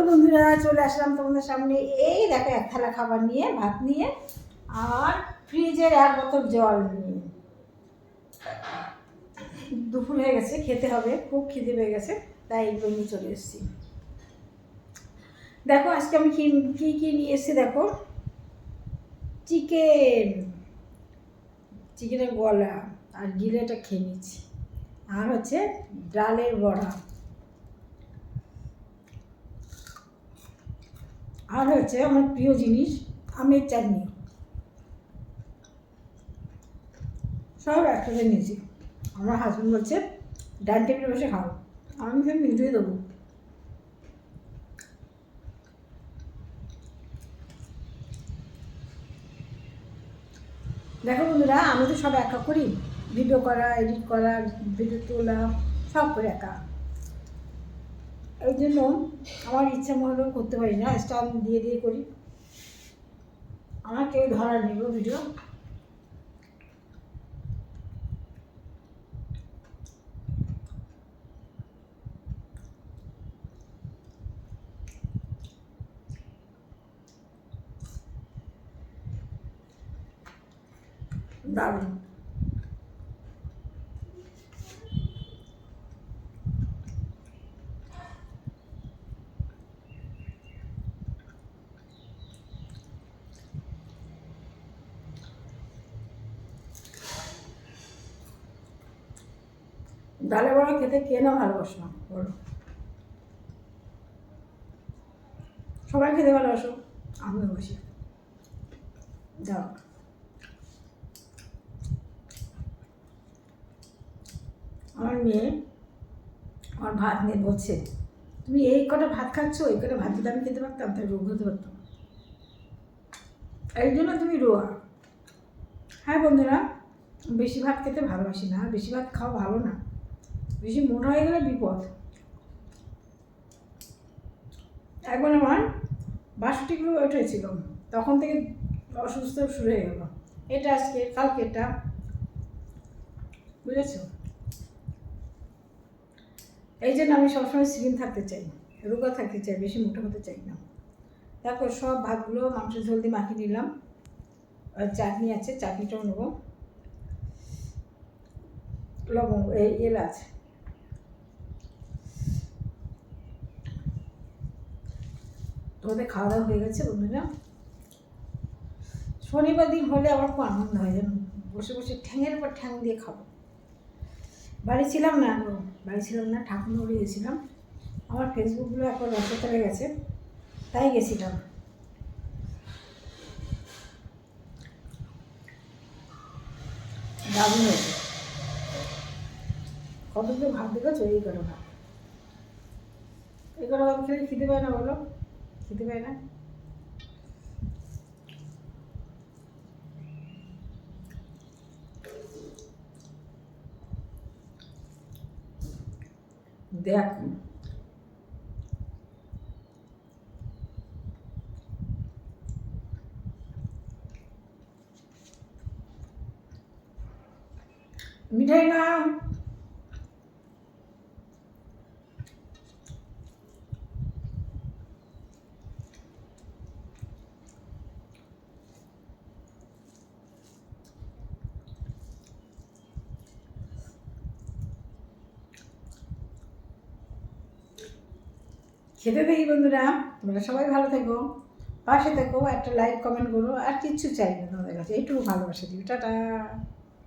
বন্ধুরা, চলে আসলাম তোমাদের সামনে। এই দেখো, এক থালা খাবার নিয়ে, ভাত নিয়ে, আর ফ্রিজের এক বোতল জল নিয়ে। দুপুর হয়ে গেছে, খেতে হবে, খুব খিদে পেয়ে গেছে, তাই এগুলো নিয়ে চলে এসেছি। দেখো আজকে আমি কি কি কি নিয়ে এসেছি দেখো। চিকেনের গলা আর গিলেটা খেয়ে নিচ্ছি, আর হচ্ছে ডালের বড়া, আর হচ্ছে আমার প্রিয় জিনিস আমের চাটনি। সব একসাথে নিয়েছি। আমার হাজব্যান্ড বলছে ডাইনিং টেবিলে বসে খাও, আমি সব নিজেই দেবো। দেখো বন্ধুরা, আমি তো সব একা করি, ভিডিও করা, এডিট করা, ভিডিও তোলা, সব করে একা। এই জন্য আমার ইচ্ছা মতো করতে পারি না, স্টাইল দিয়ে দিয়ে করি। আমার কেউ ধরার নেই ভিডিও। দারুণ। ডালে বড়া খেতে কে না ভালোবাসো না বলো? সবাই খেতে ভালোবাসো, আমিও বসি। যাও, আমার মেয়ে আমার ভাত নিয়ে বলছে, তুমি এই কটা ভাত খাচ্ছ, এই কটা ভাত যদি আমি খেতে পারতাম তাই রোগ হতে পারতাম, এই জন্য তুমি রোয়া। হ্যাঁ বন্ধুরা, বেশি ভাত খেতে ভালোবাসি না, বেশি ভাত খাওয়া ভালো না, বেশি মোটা হয়ে গেলে বিপদ। একবার আমার 62 কিলো ওয়েট হয়েছিল, তখন থেকে অসুস্থ শুরু হয়ে গেল। এটা আজকে, কালকে এটা, বুঝেছ? এই জন্য আমি সবসময় স্লিম থাকতে চাই, রোগা থাকতে চাই, বেশি মোটা হতে চাই না। তারপর সব ভাতগুলো মাংসের ঝোল দিয়ে মাখিয়ে নিলাম, আর চাটনি আছে, চাটনিটাও নেবো, লবঙ্গ, এই এলাচ। তোমাদের খাওয়া দাওয়া হয়ে গেছে বন্ধুরা? শনিবার দিন হলে আমার খুব আনন্দ হয়, যেন বসে বসে ঠ্যাঙের পর ঠ্যাং দিয়ে খাবো। বাড়ি ছিলাম না, ঠাকুরনগরে গেছিলাম। আমার ফেসবুকগুলো এখন রসতলে গেছে, তাই গেছিলাম। দারুণ হয়েছে। কতগুলো ভাত দেখেছো? এই করে ভাত, এই করে ভাত খেলে খিদে পায় না বলো? খিদে পায় না? দেখ, মিঠাই না, খেতে থাকি বন্ধুরা। তোমরা সবাই ভালো থেকো, পাশে থেকো, একটা লাইক কমেন্ট করো, আর কিচ্ছু চাই না তোমাদের কাছে, এইটুকু ভালোবাসা দিও। টাটা।